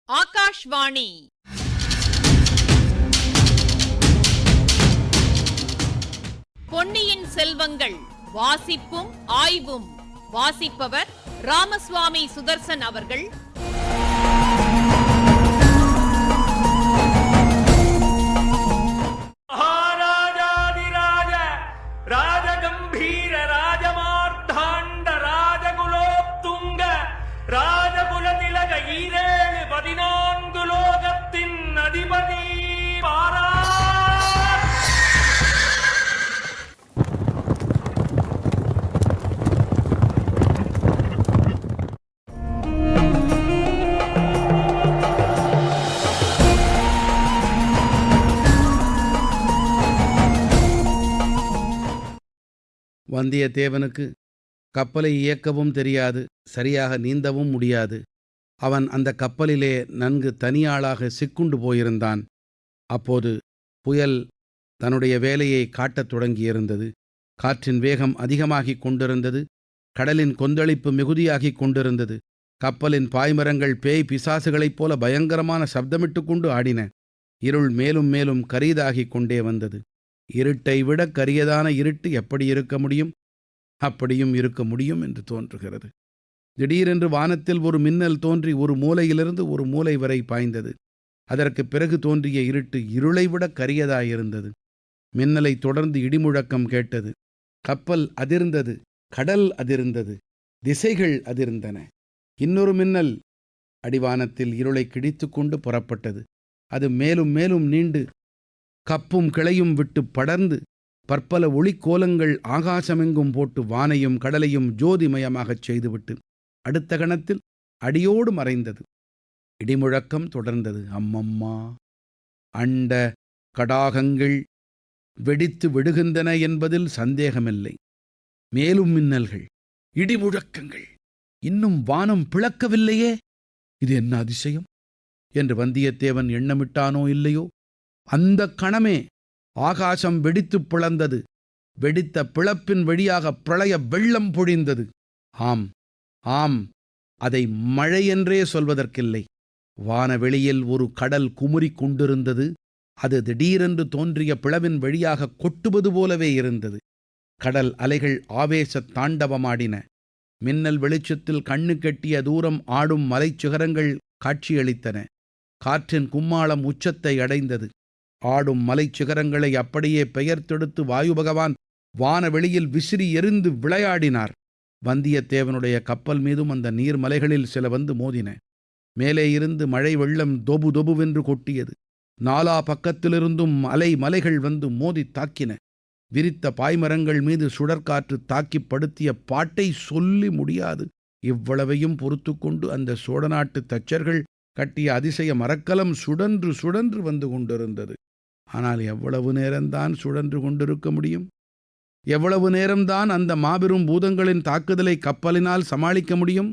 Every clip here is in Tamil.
ஆகாஷ்வாணி. பொன்னியின் செல்வங்கள் வாசிப்பும் ஆய்வும். வாசிப்பவர் ராமசுவாமி சுதர்சன் அவர்கள். மகாராஜாதிராஜ ராஜகம்பீர ராஜமார்த்தாண்ட ராஜகுலோத்துங்க ராஜகுலதிலக ஈரேழு 14 லோகத்தின் அதிபதி பாரா. வந்தியத்தேவனுக்கு கப்பலை இயக்கவும் தெரியாது, சரியாக நீந்தவும் முடியாது. அவன் அந்த கப்பலிலே நன்கு தனியாளாக சிக்குண்டு போயிருந்தான். அப்போது புயல் தன்னுடைய வேலையை காட்டத் தொடங்கியிருந்தது. காற்றின் வேகம் அதிகமாகிக் கொண்டிருந்தது. கடலின் கொந்தளிப்பு மிகுதியாகிக் கொண்டிருந்தது. கப்பலின் பாய்மரங்கள் பேய் பிசாசுகளைப் போல பயங்கரமான சப்தமிட்டு கொண்டு ஆடின. இருள் மேலும் மேலும் கரியதாகிக் கொண்டே வந்தது. இருட்டை விட கரியதான இருட்டு எப்படி இருக்க முடியும்? அப்படியும் இருக்க முடியும் என்று தோன்றுகிறது. திடீரென்று வானத்தில் ஒரு மின்னல் தோன்றி ஒரு மூலையிலிருந்து ஒரு மூலை வரை பாய்ந்தது. அதற்கு பிறகு தோன்றிய இருட்டு இருளை விட கரியதாயிருந்தது. மின்னலை தொடர்ந்து இடிமுழக்கம் கேட்டது. கப்பல் அதிர்ந்தது, கடல் அதிர்ந்தது, திசைகள் அதிர்ந்தன. இன்னொரு மின்னல் அடிவானத்தில் இருளை கிழித்து கொண்டு புறப்பட்டது. அது மேலும் மேலும் நீண்டு கப்பும் கிளையும் விட்டு படர்ந்து பற்பல ஒளிக்கோலங்கள் ஆகாசமெங்கும் போட்டு வானையும் கடலையும் ஜோதிமயமாகச் செய்துவிட்டு அடுத்த கணத்தில் அடியோடு மறைந்தது. இடிமுழக்கம் தொடர்ந்தது. அம்மம்மா! அண்ட கடாகங்கள் வெடித்து விடுகின்றன என்பதில் சந்தேகமில்லை. மேலும் மின்னல்கள், இடிமுழக்கங்கள். இன்னும் வானம் பிளக்கவில்லையே! இது என்ன அதிசயம் என்று வந்தியத்தேவன் எண்ணமிட்டானோ இல்லையோ, அந்த கணமே ஆகாசம் வெடித்துப் பிளந்தது. வெடித்த பிளப்பின் வழியாக பிரளய வெள்ளம் பொழிந்தது. ஆம் ஆம், அதை மழை என்றே சொல்வதற்கில்லை. வானவெளியில் ஒரு கடல் குமுறிக் கொண்டிருந்தது. அது திடீரென்று தோன்றிய பிளவின் வழியாக கொட்டுவது போலவே இருந்தது. கடல் அலைகள் ஆவேச தாண்டவமாடின. மின்னல் வெளிச்சத்தில் கண்ணு கெட்டிய தூரம் ஆடும் மலைச்சிகரங்கள் காட்சியளித்தன. காற்றின் கும்மாளம் உச்சத்தை அடைந்தது. ஆடும் மலைச்சிகரங்களை அப்படியே பெயர்த்தெடுத்து வாயு பகவான் வானவெளியில் விசிறி எறிந்து விளையாடினார். வந்தியத்தேவனுடைய கப்பல் மீதும் அந்த நீர்மலைகளில் சில வந்து மோதின. மேலே இருந்து மழை வெள்ளம் தொபு தொபுவென்று கொட்டியது. நாலா பக்கத்திலிருந்தும் மலைகள் வந்து மோதி தாக்கின. விரித்த பாய்மரங்கள் மீது சுழற்காற்று தாக்கிப் படுத்திய பாட்டை சொல்லி முடியாது. இவ்வளவையும் பொறுத்து கொண்டு அந்த சோழ நாட்டு தச்சர்கள் கட்டிய அதிசய மரக்கலம் சுழன்று சுழன்று வந்து கொண்டிருந்தது. ஆனால் எவ்வளவு நேரம்தான் சுழன்று கொண்டிருக்க முடியும்? எவ்வளவு நேரம்தான் அந்த மாபெரும் பூதங்களின் தாக்குதலை கப்பலினால் சமாளிக்க முடியும்?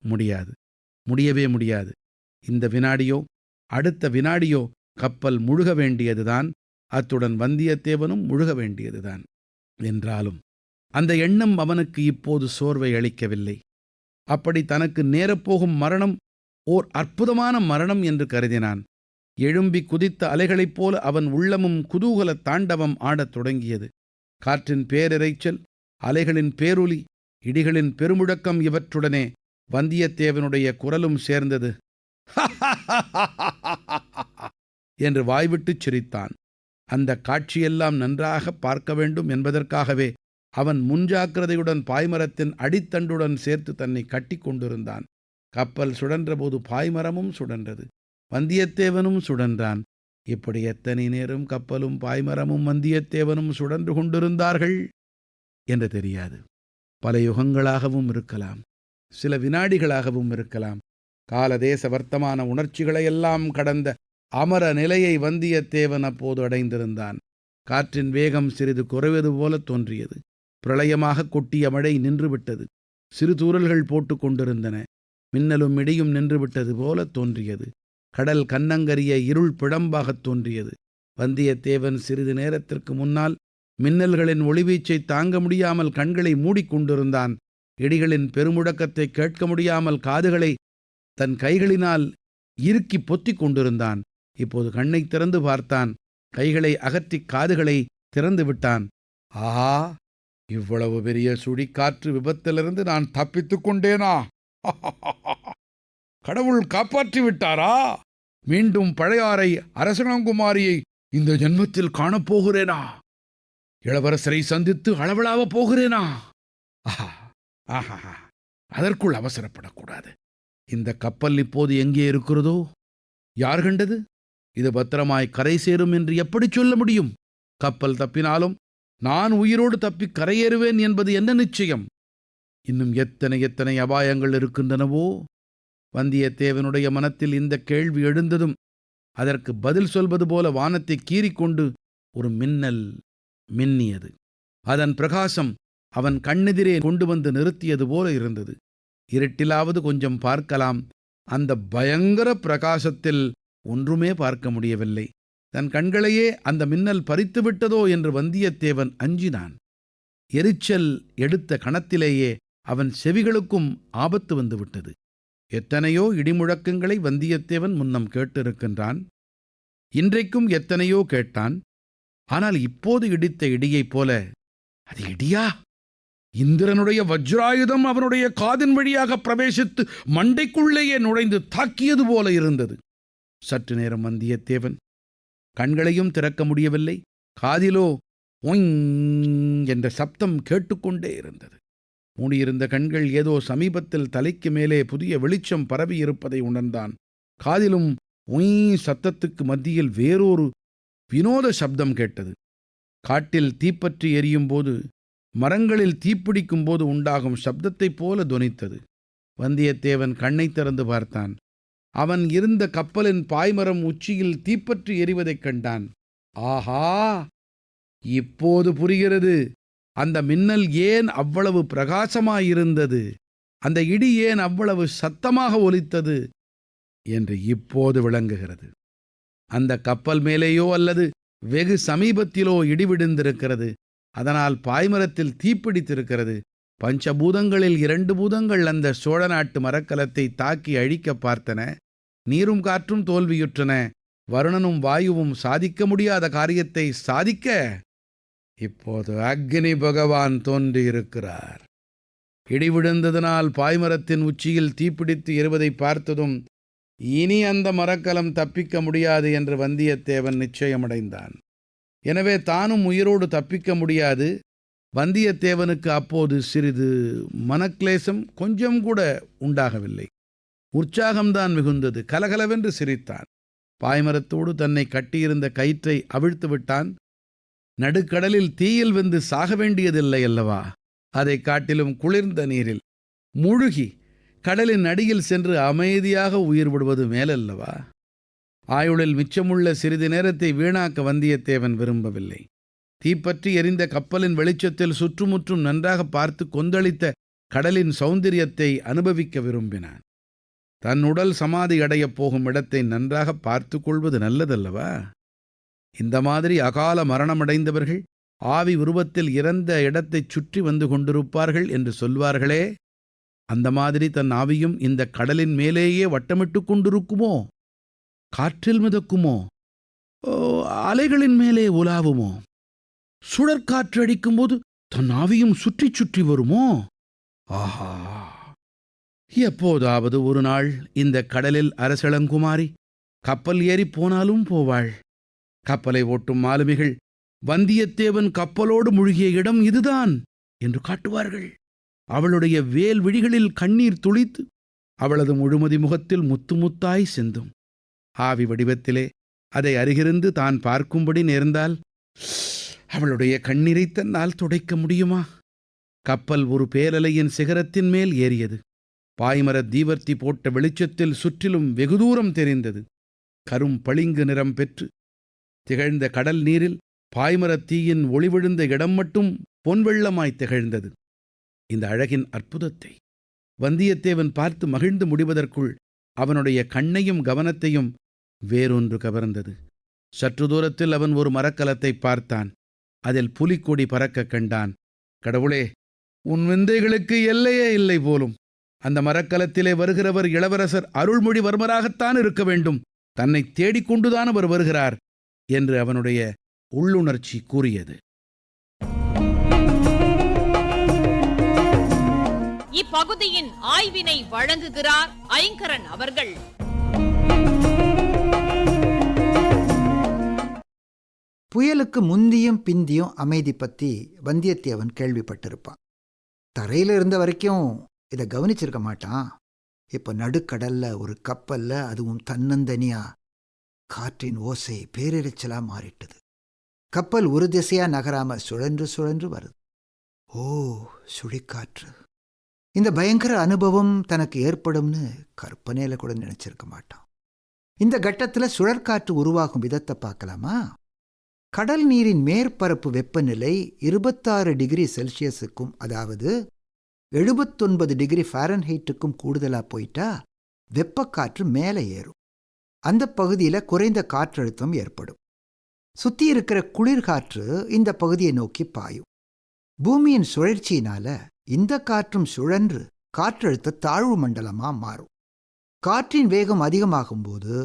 முடியாது, முடியவே முடியாது. இந்த வினாடியோ அடுத்த வினாடியோ கப்பல் முழுக வேண்டியதுதான். அத்துடன் வந்தியத்தேவனும் முழுக வேண்டியதுதான். என்றாலும் அந்த எண்ணம் அவனுக்கு இப்போது சோர்வை அளிக்கவில்லை. அப்படி தனக்கு நேரப்போகும் மரணம் ஓர் அற்புதமான மரணம் என்று கருதினான். எழும்பி குதித்த அலைகளைப் போல அவன் உள்ளமும் குதூகல தாண்டவம் ஆடத் தொடங்கியது. காற்றின் பேரிரைச்சல், அலைகளின் பேரொலி, இடிகளின் பெருமுழக்கம் இவற்றுடனே வந்தியத்தேவனுடைய குரலும் சேர்ந்தது. என்று வாய்விட்டுச் சிரித்தான். அந்த காட்சியெல்லாம் நன்றாக பார்க்க வேண்டும் என்பதற்காகவே அவன் முன்ஜாக்கிரதையுடன் பாய்மரத்தின் அடித்தண்டுடன் சேர்த்து தன்னை கட்டி கொண்டிருந்தான். கப்பல் சுழன்றபோது பாய்மரமும் சுழன்றது, வந்தியத்தேவனும் சுழன்றான். இப்படி எத்தனை நேரம் கப்பலும் பாய்மரமும் வந்தியத்தேவனும் சுழன்று கொண்டிருந்தார்கள் என்று தெரியாது. பல யுகங்களாகவும் இருக்கலாம், சில வினாடிகளாகவும் இருக்கலாம். காலதேச வர்த்தமான உணர்ச்சிகளையெல்லாம் கடந்த அமர நிலையை வந்தியத்தேவன் அப்போது அடைந்திருந்தான். காற்றின் வேகம் சிறிது குறைவது போல தோன்றியது. பிரளயமாக கொட்டிய மழை நின்றுவிட்டது. சிறு தூறல்கள் போட்டு கொண்டிருந்தன. மின்னலும் இடியும் நின்றுவிட்டது போல தோன்றியது. கடல் கன்னங்கரிய இருள் பிழம்பாகத் தோன்றியது. வந்தியத்தேவன் சிறிது நேரத்திற்கு முன்னால் மின்னல்களின் ஒளிவீச்சை தாங்க முடியாமல் கண்களை மூடிக்கொண்டிருந்தான். இடிகளின் பெருமுழக்கத்தை கேட்க முடியாமல் காதுகளை தன் கைகளினால் இறுக்கி பொத்திக் கொண்டிருந்தான். இப்போது கண்ணை திறந்து பார்த்தான். கைகளை அகற்றி காதுகளை திறந்து விட்டான். ஆஹா, இவ்வளவு பெரிய சுழிக்காற்று விபத்திலிருந்து நான் தப்பித்துக் கொண்டேனா? கடவுள் காப்பாற்றி விட்டாரா? மீண்டும் பழையாறை அரசகுமாரியை இந்த ஜென்மத்தில் காணப்போகிறேனா? இளவரசரை சந்தித்து அளவலாவப் போகிறேனா? ஆஹா, ஆஹா, அதற்குள் அவசரப்படக்கூடாது. இந்த கப்பல் இப்போது எங்கே இருக்கிறதோ? யார் கண்டது? இது பத்திரமாய் கரை சேரும் என்று எப்படி சொல்ல முடியும்? கப்பல் தப்பினாலும் நான் உயிரோடு தப்பி கரையேறுவேன் என்பது என்ன நிச்சயம்? இன்னும் எத்தனை எத்தனை அபாயங்கள் இருக்கின்றனவோ? வந்தியத்தேவனுடைய மனத்தில் இந்த கேள்வி எழுந்ததும் அதற்கு பதில் சொல்வது போல வானத்தை கீறிக்கொண்டு ஒரு மின்னல் மின்னியது. அதன் பிரகாசம் அவன் கண்ணெதிரே கொண்டு வந்து நிறுத்தியது போல இருந்தது. இருட்டிலாவது கொஞ்சம் பார்க்கலாம். அந்த பயங்கர பிரகாசத்தில் ஒன்றுமே பார்க்க முடியவில்லை. தன் கண்களையே அந்த மின்னல் பறித்து விட்டதோ என்று வந்தியத்தேவன் அஞ்சினான். எரிச்சல் எடுத்த கணத்திலேயே அவன் செவிகளுக்கும் ஆபத்து வந்துவிட்டது. எத்தனையோ இடிமுழக்கங்களை வந்தியத்தேவன் முன்னம் கேட்டிருக்கின்றான். இன்றைக்கும் எத்தனையோ கேட்டான். ஆனால் இப்போது இடித்த இடியைப் போல அது இடியா? இந்திரனுடைய வஜ்ராயுதம் அவனுடைய காதின் வழியாக பிரவேசித்து மண்டைக்குள்ளேயே நுழைந்து தாக்கியது போல இருந்தது. சற்று நேரம் வந்தியத்தேவன் கண்களையும் திறக்க முடியவில்லை. காதிலோ ஒய் என்ற சப்தம் கேட்டுக்கொண்டே இருந்தது. மூடியிருந்த கண்கள் ஏதோ சமீபத்தில் தலைக்கு மேலே புதிய வெளிச்சம் பரவி இருப்பதை உணர்ந்தான். காதிலும் ஒய் சத்தத்துக்கு மத்தியில் வேறொரு வினோத சப்தம் கேட்டது. காட்டில் தீப்பற்றி எரியும் போது, மரங்களில் தீப்பிடிக்கும் போது உண்டாகும் சப்தத்தைப் போல தொனித்தது. வந்தியத்தேவன் கண்ணை திறந்து பார்த்தான். அவன் இருந்த கப்பலின் பாய்மரம் உச்சியில் தீப்பற்றி எரிவதைக் கண்டான். ஆஹா, இப்போது புரிகிறது அந்த மின்னல் ஏன் அவ்வளவு பிரகாசமாயிருந்தது, அந்த இடி ஏன் அவ்வளவு சத்தமாக ஒலித்தது என்று இப்போது விளங்குகிறது. அந்த கப்பல் மேலேயோ அல்லது வெகு சமீபத்திலோ இடிவிழுந்திருக்கிறது. அதனால் பாய்மரத்தில் தீப்பிடித்திருக்கிறது. பஞ்சபூதங்களில் 2 பூதங்கள் அந்த சோழ நாட்டு மரக்கலத்தை தாக்கி அழிக்க பார்த்தன. நீரும் காற்றும் தோல்வியுற்றன. வருணனும் வாயுவும் சாதிக்க முடியாத காரியத்தை சாதிக்க இப்போது அக்னி பகவான் தோன்றியிருக்கிறார். இடிவிழுந்ததனால் பாய்மரத்தின் உச்சியில் தீப்பிடித்து எரிவதை பார்த்ததும் இனி அந்த மரக்கலம் தப்பிக்க முடியாது என்று வந்தியத்தேவன் நிச்சயமடைந்தான். எனவே தானும் உயிரோடு தப்பிக்க முடியாது. வந்தியத்தேவனுக்கு அப்போது சிறிது மனக்லேசம் கொஞ்சம் கூட உண்டாகவில்லை. உற்சாகம்தான் மிகுந்தது. கலகலவென்று சிரித்தான். பாய்மரத்தோடு தன்னை கட்டியிருந்த கயிற்றை அவிழ்த்து விட்டான். நடுக்கடலில் தீயில் வெந்து சாக வேண்டியதில்லை அல்லவா? அதை காட்டிலும் குளிர்ந்த நீரில் முழுகி கடலின் அடியில் சென்று அமைதியாக உயிர் விடுவது மேலல்லவா? ஆயுளில் மிச்சமுள்ள சிறிது நேரத்தை வீணாக்க வந்தியத்தேவன் விரும்பவில்லை. தீப்பற்றி எரிந்த கப்பலின் வெளிச்சத்தில் சுற்றுமுற்றும் நன்றாக பார்த்து கொந்தளித்த கடலின் சௌந்தரியத்தை அனுபவிக்க விரும்பினான். தன் உடல் சமாதி அடையப் போகும் இடத்தை நன்றாக பார்த்து கொள்வது நல்லதல்லவா? இந்த மாதிரி அகால மரணமடைந்தவர்கள் ஆவி உருவத்தில் இறந்த இடத்தைச் சுற்றி வந்து கொண்டிருப்பார்கள் என்று சொல்வார்களே, அந்த மாதிரி தன் ஆவியும் இந்த கடலின் மேலேயே வட்டமிட்டு கொண்டிருக்குமோ? காற்றில் மிதக்குமோ? அலைகளின் மேலே உலாவுமோ? சுழற்காற்று அடிக்கும்போது தன் ஆவியும் சுற்றி சுற்றி வருமோ? ஆஹா! எப்போதாவது ஒரு நாள் இந்த கடலில் அரசளங்குமாரி கப்பல் ஏறி போனாலும் போவாள். கப்பலை ஓட்டும் மாலுமிகள் வந்தியத்தேவன் கப்பலோடு முழுகிய இடம் இதுதான் என்று காட்டுவார்கள். அவளுடைய வேல் விழிகளில் கண்ணீர் துளித்து அவளது முழுமதி முகத்தில் முத்து முத்தாய் சிந்தும். ஆவி வடிவத்திலே அதை அருகிருந்து தான் பார்க்கும்படி நேர்ந்தால் அவளுடைய கண்ணீரை தன்னால் துடைக்க முடியுமா? கப்பல் ஒரு பேரலையின் சிகரத்தின் மேல் ஏறியது. பாய்மர தீவர்த்தி போட்ட வெளிச்சத்தில் சுற்றிலும் வெகு தூரம் தெரிந்தது. கரும் பளிங்கு நிறம் பெற்று திகழ்ந்த கடல் நீரில் பாய்மரத் தீயின் ஒளி விழுந்த இடம் மட்டும் பொன்வெள்ளமாய் திகழ்ந்தது. இந்த அழகின் அற்புதத்தை வந்தியத்தேவன் பார்த்து மகிழ்ந்து முடிவதற்குள் அவனுடைய கண்ணையும் கவனத்தையும் வேறொன்று கவர்ந்தது. சற்று தூரத்தில் அவன் ஒரு மரக்கலத்தை பார்த்தான். அதில் புலிக்கொடி பறக்க கண்டான். கடவுளே, உன் விந்தைகளுக்கு எல்லையே இல்லை போலும். அந்த மரக்கலத்திலே வருகிறவர் இளவரசர் அருள்மொழிவர்மராகத்தான் இருக்க வேண்டும். தன்னை தேடிக்கொண்டுதான் அவர் வருகிறார் என்று அவனுடைய உள்ளுணர்ச்சி கூறியது. இப்பகுதியின் ஆய்வினை வழங்குகிறார் ஐங்கரன் அவர்கள். புயலுக்கு முந்தியும் பிந்தியும் அமைதி பத்தி வந்தியத்தேவன் கேள்விப்பட்டிருப்பான். தரையில இருந்த வரைக்கும் இதை கவனிச்சிருக்க மாட்டான். இப்ப நடுக்கடல்ல ஒரு கப்பல்ல, அதுவும் தன்னந்தனியா, காற்றின் ஓசை பேரிரைச்சலா மாறிட்டது. கப்பல் ஒரு திசையா நகராம சுழன்று சுழன்று வருது. ஓ, சுழிக்காற்று! இந்த பயங்கர அனுபவம் தனக்கு ஏற்படும்னு கற்பனையில கூட நினைச்சிருக்க மாட்டான். இந்த கட்டத்துல சுழற்காற்று உருவாகும் விதத்தை பார்க்கலாமா? கடல் நீரின் மேற்பரப்பு வெப்பநிலை 26 டிகிரி செல்சியஸுக்கும், அதாவது 79 டிகிரி ஃபாரன்ஹீட்டுக்கும் கூடுதலா போயிட்டா வெப்பக்காற்று மேலே ஏறும். அந்த பகுதியில குறைந்த காற்றழுத்தம் ஏற்படும். சுத்தி இருக்கிற குளிர்காற்று இந்த பகுதியை நோக்கி பாயும். பூமியின் சுழற்சியினால இந்த காற்றும் சுழன்று காற்றழுத்த தாழ்வு மண்டலமா மாறும். காற்றின் வேகம் அதிகமாகும் போது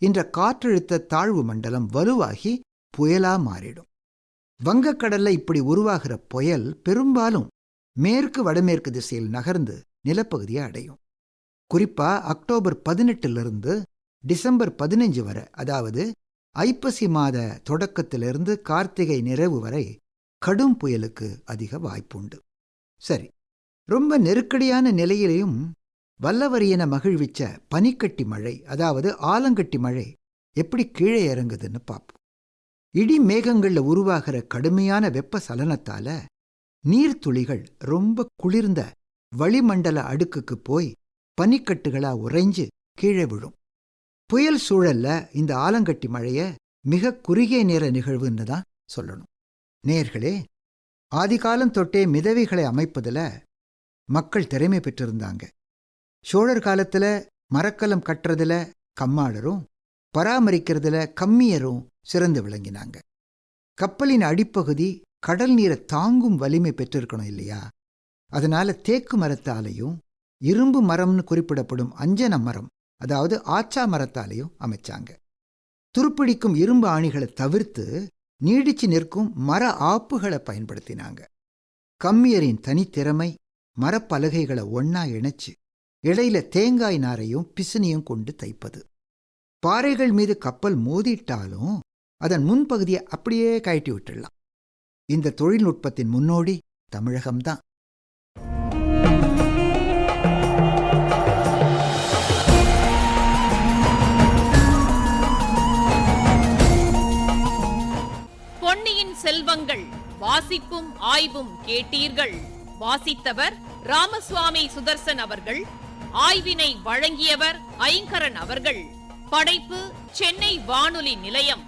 இந்த காற்றழுத்த தாழ்வு மண்டலம் வலுவாகி புயலா மாறிடும். வங்கக்கடல்ல இப்படி உருவாகிற புயல் பெரும்பாலும் மேற்கு வடமேற்கு திசையில் நகர்ந்து நிலப்பகுதியை அடையும். குறிப்பா அக்டோபர் 18 டிசம்பர் 15 வரை, அதாவது ஐப்பசி மாத தொடக்கத்திலிருந்து கார்த்திகை நிறைவு வரை கடும் புயலுக்கு அதிக வாய்ப்புண்டு. சரி, ரொம்ப நெருக்கடியான நிலையிலையும் வல்லவரையனை மகிழ்விச்ச பனிக்கட்டி மழை, அதாவது ஆலங்கட்டி மழை எப்படி கீழே இறங்குதுன்னு பார்ப்போம். இடி மேகங்கள்ல உருவாகிற கடுமையான வெப்ப சலனத்தால நீர்த்துளிகள் ரொம்ப குளிர்ந்த வளிமண்டல அடுக்குக்கு போய் பனிக்கட்டுகளா உறைஞ்சு கீழே விழும். புயல் சூழல்ல இந்த ஆலங்கட்டி மழைய மிக குறுகிய நேர நிகழ்வுன்னு தான் சொல்லணும். நேயர்களே, ஆதிகாலம் தொட்டே மிதவைகளை அமைப்பதில் மக்கள் திறமை பெற்றிருந்தாங்க. சோழர் காலத்துல மரக்கலம் கட்டுறதுல கம்மாளரும் பராமரிக்கிறதுல கம்மியரும் சிறந்து விளங்கினாங்க. கப்பலின் அடிப்பகுதி கடல் நீரை தாங்கும் வலிமை பெற்றிருக்கணும் இல்லையா? அதனால தேக்கு மரத்தாலையும் இரும்பு மரம்னு குறிப்பிடப்படும் அஞ்சன மரம், அதாவது ஆச்சா மரத்தாலையும் அமைச்சாங்க. துருப்பிடிக்கும் இரும்பு ஆணிகளை தவிர்த்து நீடிச்சு நிற்கும் மர ஆப்புகளை பயன்படுத்தினாங்க. கம்மியரின் தனித்திறமை மரப்பலகைகளை ஒன்னா இணைச்சு இடையில தேங்காய் நாரையும் பிசினியும் கொண்டு தைப்பது. பாறைகள் மீது கப்பல் மோதிட்டாலும் அதன் முன்பகுதியை அப்படியே கழட்டி விட்டுடலாம். இந்த தொழில்நுட்பத்தின் முன்னோடி தமிழகம்தான். பொன்னியின் செல்வங்கள் வாசிப்பும் ஆய்வும் கேட்டீர்கள். வாசித்தவர் ராமசுவாமி சுதர்சன் அவர்கள். ஆய்வினை வழங்கியவர் ஐங்கரன் அவர்கள். படைப்பு சென்னை வானொலி நிலையம்.